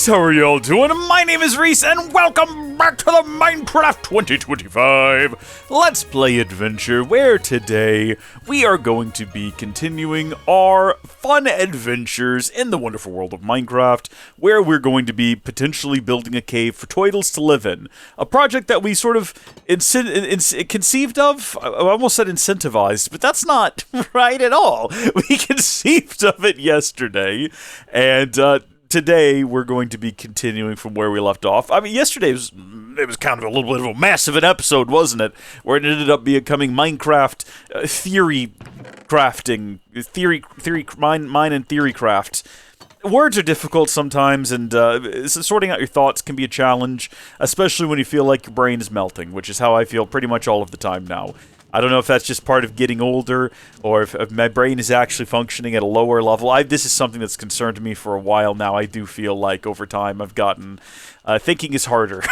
folks, how are y'all doing? My name is Rees, and welcome back to the Minecraft 2025 Let's Play Adventure, where today we are going to be continuing our fun adventures in the wonderful world of Minecraft, where we're going to be potentially building a cave for Turtles to live in. A project that we sort of conceived of, I almost said incentivized, but that's not right at all. We conceived of it yesterday, and today, we're going to be continuing from where we left off. I mean, yesterday was kind of a little bit of a mess of an episode, wasn't it? Where it ended up becoming Minecraft theory crafting, mine and theory craft. Words are difficult sometimes, and sorting out your thoughts can be a challenge, especially when you feel like your brain is melting, which is how I feel pretty much all of the time now. I don't know if that's just part of getting older, or if my brain is actually functioning at a lower level. This is something that's concerned me for a while now. I do feel like over time I've gotten... thinking is harder.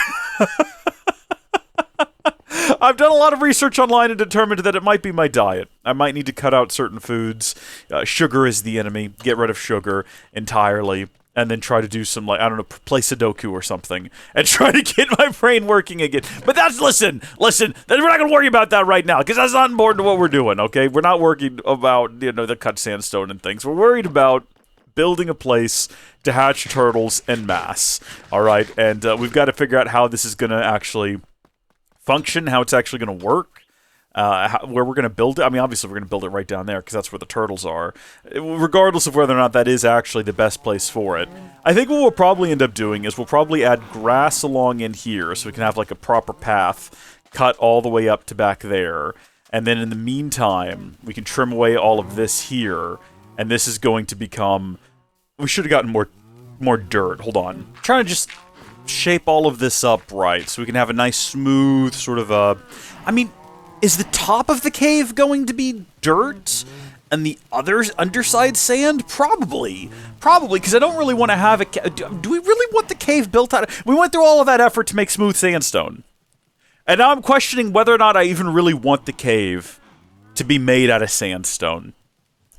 I've done a lot of research online and determined that it might be my diet. I might need to cut out certain foods. Sugar is the enemy. Get rid of sugar entirely. And then try to do some, like, I don't know, play Sudoku or something. And try to get my brain working again. But that's, listen, we're not going to worry about that right now. Because that's not important to what we're doing, okay? We're not working about, the cut sandstone and things. We're worried about building a place to hatch turtles en masse. Alright? And we've got to figure out how this is going to actually function. How it's actually going to work. Where we're going to build it. I mean, obviously we're going to build it right down there because that's where the turtles are. Regardless of whether or not that is actually the best place for it. I think what we'll probably end up doing is we'll probably add grass along in here so we can have like a proper path cut all the way up to back there. And then in the meantime, we can trim away all of this here. And this is going to become... We should have gotten more dirt. Hold on. I'm trying to just shape all of this up right so we can have a nice smooth sort of I mean... Is the top of the cave going to be dirt and the underside sand? Probably, because I don't really want to have a... Do we really want the cave built out of... We went through all of that effort to make smooth sandstone. And now I'm questioning whether or not I even really want the cave to be made out of sandstone.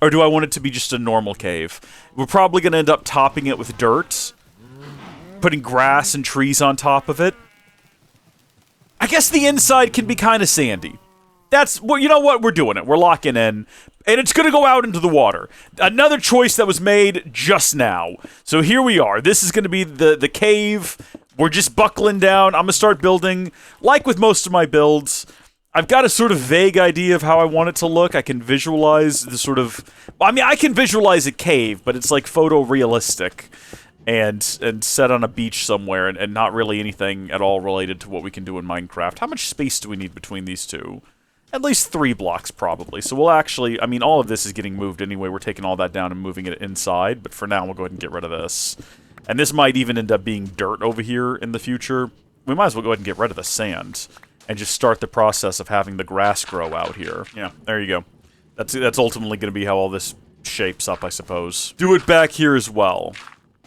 Or do I want it to be just a normal cave? We're probably going to end up topping it with dirt, putting grass and trees on top of it. I guess the inside can be kind of sandy. Well, you know what? We're doing it. We're locking in. And it's going to go out into the water. Another choice that was made just now. So here we are. This is going to be the cave. We're just buckling down. I'm going to start building. Like with most of my builds, I've got a sort of vague idea of how I want it to look. I can visualize the sort of... I mean, I can visualize a cave, but it's like photorealistic. And set on a beach somewhere, and not really anything at all related to what we can do in Minecraft. How much space do we need between these two? At least 3 blocks, probably. So we'll actually... I mean, all of this is getting moved anyway. We're taking all that down and moving it inside. But for now, we'll go ahead and get rid of this. And this might even end up being dirt over here in the future. We might as well go ahead and get rid of the sand. And just start the process of having the grass grow out here. Yeah, there you go. That's ultimately going to be how all this shapes up, I suppose. Do it back here as well.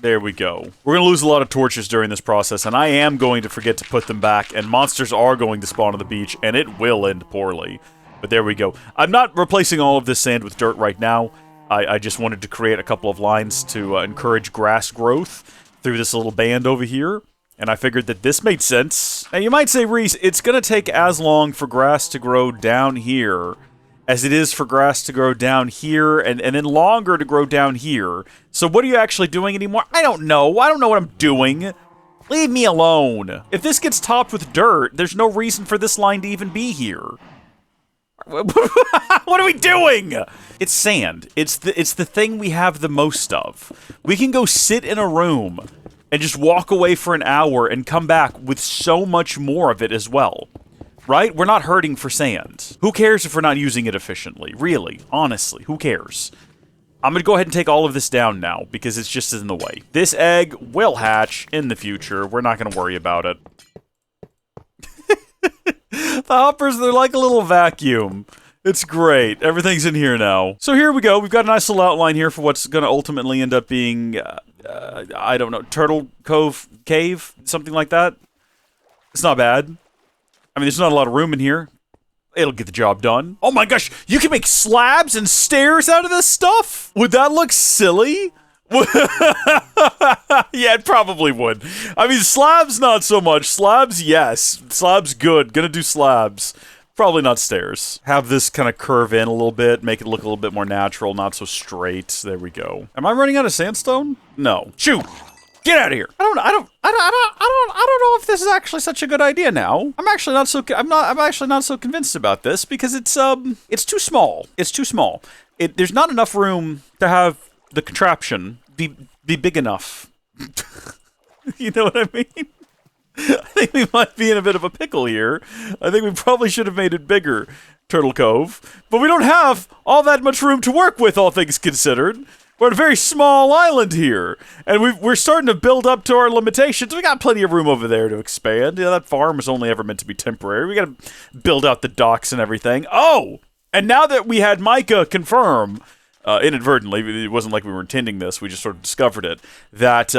There we go. We're going to lose a lot of torches during this process, and I am going to forget to put them back, and monsters are going to spawn on the beach, and it will end poorly. But there we go. I'm not replacing all of this sand with dirt right now. I just wanted to create a couple of lines to encourage grass growth through this little band over here, and I figured that this made sense. Now, you might say, Reese, it's going to take as long for grass to grow down here as it is for grass to grow down here, and then longer to grow down here. So what are you actually doing anymore? I don't know. I don't know what I'm doing. Leave me alone. If this gets topped with dirt, there's no reason for this line to even be here. What are we doing? It's sand. It's the thing we have the most of. We can go sit in a room and just walk away for an hour and come back with so much more of it as well. Right? We're not hurting for sand. Who cares if we're not using it efficiently? Really? Honestly, who cares? I'm going to go ahead and take all of this down now, because it's just in the way. This egg will hatch in the future. We're not going to worry about it. The hoppers, they're like a little vacuum. It's great. Everything's in here now. So here we go. We've got a nice little outline here for what's going to ultimately end up being, I don't know, Turtle Cove Cave? Something like that? It's not bad. I mean, there's not a lot of room in here. It'll get the job done. Oh my gosh, you can make slabs and stairs out of this stuff? Would that look silly? Yeah, it probably would. I mean, slabs, not so much. Slabs, yes. Slabs, good. Gonna do slabs. Probably not stairs. Have this kind of curve in a little bit, make it look a little bit more natural, not so straight. There we go. Am I running out of sandstone? No. Shoot! Get out of here! I don't know if this is actually such a good idea now. I'm actually not so convinced about this because it's too small. It's too small. There's not enough room to have the contraption be big enough. You know what I mean? I think we might be in a bit of a pickle here. I think we probably should have made it bigger, Turtle Cove. But we don't have all that much room to work with, all things considered. We're on a very small island here. And we're starting to build up to our limitations. We got plenty of room over there to expand. Yeah, that farm was only ever meant to be temporary. We gotta build out the docks and everything. Oh! And now that we had Micah confirm, inadvertently, it wasn't like we were intending this, we just sort of discovered it, that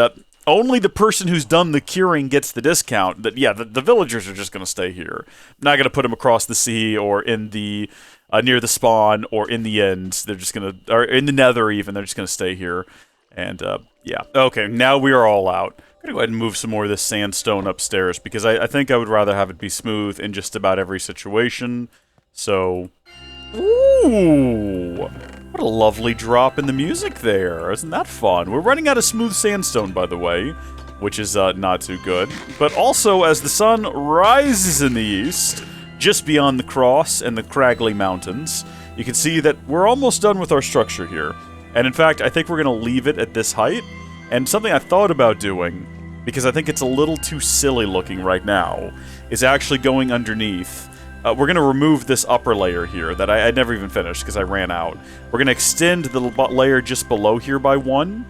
only the person who's done the curing gets the discount. That yeah, the villagers are just going to stay here. I'm not going to put them across the sea or in the near the spawn or in the end. They're just going to, or in the nether even. They're just going to stay here. And yeah, okay. Now we are all out. I'm going to go ahead and move some more of this sandstone upstairs because I think I would rather have it be smooth in just about every situation. So, ooh. What a lovely drop in the music there. Isn't that fun? We're running out of smooth sandstone, by the way, which is not too good. But also, as the sun rises in the east, just beyond the cross and the craggly mountains, you can see that we're almost done with our structure here. And in fact, I think we're going to leave it at this height. And something I thought about doing, because I think it's a little too silly looking right now, is actually going underneath. We're going to remove this upper layer here that I never even finished because I ran out. We're going to extend the layer just below here by 1,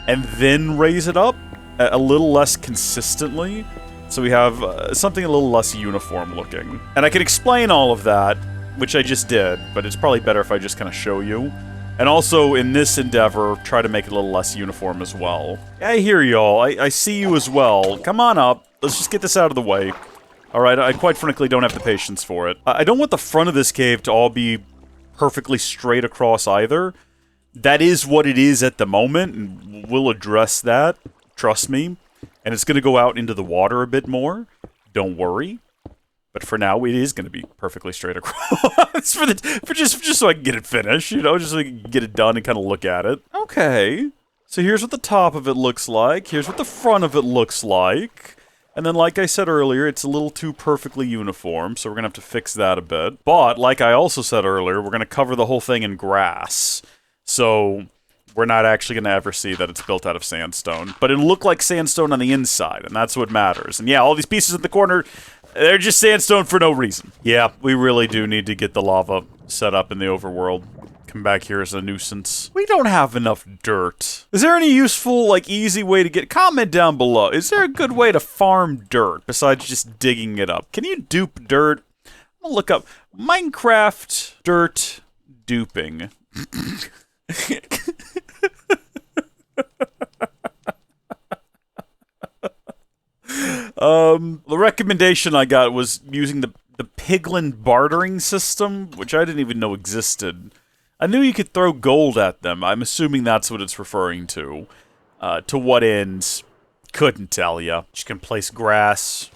and then raise it up a little less consistently, so we have something a little less uniform looking. And I can explain all of that, which I just did, but it's probably better if I just kind of show you. And also, in this endeavor, try to make it a little less uniform as well. I hear y'all. I see you as well. Come on up. Let's just get this out of the way. Alright, I quite frankly don't have the patience for it. I don't want the front of this cave to all be perfectly straight across either. That is what it is at the moment, and we'll address that. Trust me. And it's going to go out into the water a bit more. Don't worry. But for now, it is going to be perfectly straight across. just so I can get it finished, you know, just so I can get it done and kind of look at it. Okay. So here's what the top of it looks like. Here's what the front of it looks like. And then, like I said earlier, it's a little too perfectly uniform, so we're going to have to fix that a bit. But, like I also said earlier, we're going to cover the whole thing in grass. So, we're not actually going to ever see that it's built out of sandstone. But it'll look like sandstone on the inside, and that's what matters. And yeah, all these pieces in the corner, they're just sandstone for no reason. Yeah, we really do need to get the lava set up in the overworld. Come back here as a nuisance. We don't have enough dirt. Is there any useful, like, easy way to get... Comment down below. Is there a good way to farm dirt besides just digging it up? Can you dupe dirt? I'll look up Minecraft dirt duping. The recommendation I got was using the piglin bartering system, which I didn't even know existed. I knew you could throw gold at them. I'm assuming that's what it's referring to. To what end? Couldn't tell ya. You can place grass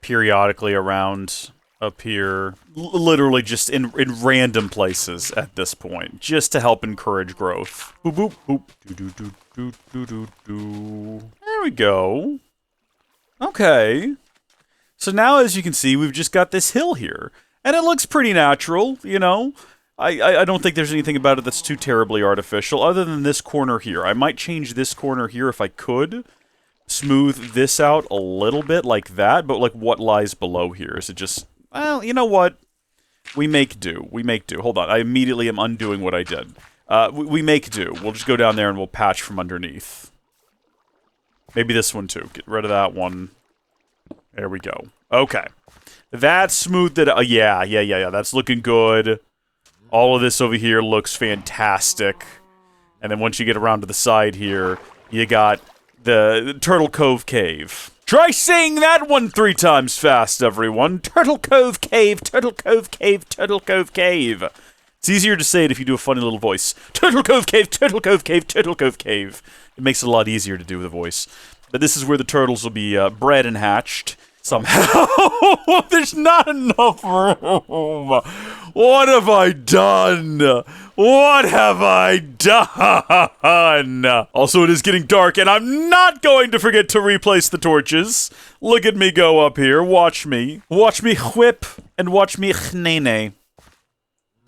periodically around up here. Literally just in random places at this point. Just to help encourage growth. Boop, boop, boop. Do, do, do, do, do, do, do. There we go. Okay. So now, as you can see, we've just got this hill here. And it looks pretty natural, you know? I don't think there's anything about it that's too terribly artificial, other than this corner here. I might change this corner here if I could. Smooth this out a little bit like that, but like what lies below here? Is it just... Well, you know what? We make do. We make do. Hold on. I immediately am undoing what I did. We make do. We'll just go down there and we'll patch from underneath. Maybe this one too. Get rid of that one. There we go. Okay. That smoothed it out. Yeah. That's looking good. All of this over here looks fantastic. And then once you get around to the side here, you got the Turtle Cove Cave. Try saying that one 3 times fast, everyone. Turtle Cove Cave, Turtle Cove Cave, Turtle Cove Cave. It's easier to say it if you do a funny little voice. Turtle Cove Cave, Turtle Cove Cave, Turtle Cove Cave. It makes it a lot easier to do with a voice. But this is where the turtles will be bred and hatched somehow. There's not enough room. What have I done? What have I done? Also, it is getting dark, and I'm not going to forget to replace the torches. Look at me go up here. Watch me. Watch me whip, and watch me chnene.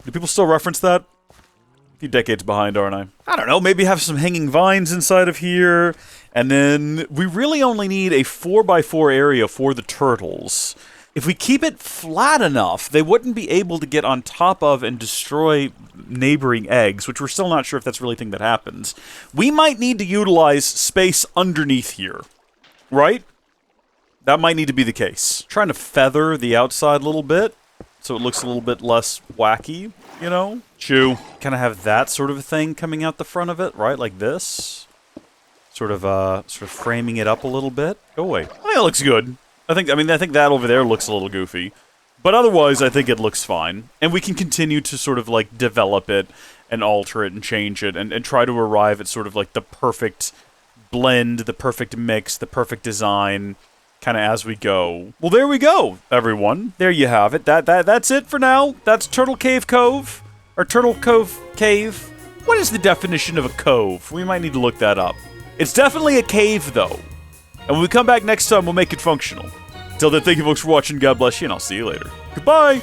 Do people still reference that? A few decades behind, aren't I? I don't know, maybe have some hanging vines inside of here. And then we really only need a 4x4 area for the turtles. If we keep it flat enough, they wouldn't be able to get on top of and destroy neighboring eggs, which we're still not sure if that's really a thing that happens. We might need to utilize space underneath here, right? That might need to be the case. Trying to feather the outside a little bit, so it looks a little bit less wacky, you know? Chew. Kind of have that sort of a thing coming out the front of it, right? Like this. Sort of framing it up a little bit. Go away. I think it looks good. I think that over there looks a little goofy. But otherwise, I think it looks fine. And we can continue to sort of, like, develop it and alter it and change it and try to arrive at sort of, like, the perfect blend, the perfect mix, the perfect design, kind of as we go. Well, there we go, everyone. There you have it. That's it for now. That's Turtle Cave Cove. Or Turtle Cove Cave. What is the definition of a cove? We might need to look that up. It's definitely a cave, though. And when we come back next time, we'll make it functional. Till then, thank you folks for watching, God bless you, and I'll see you later. Goodbye!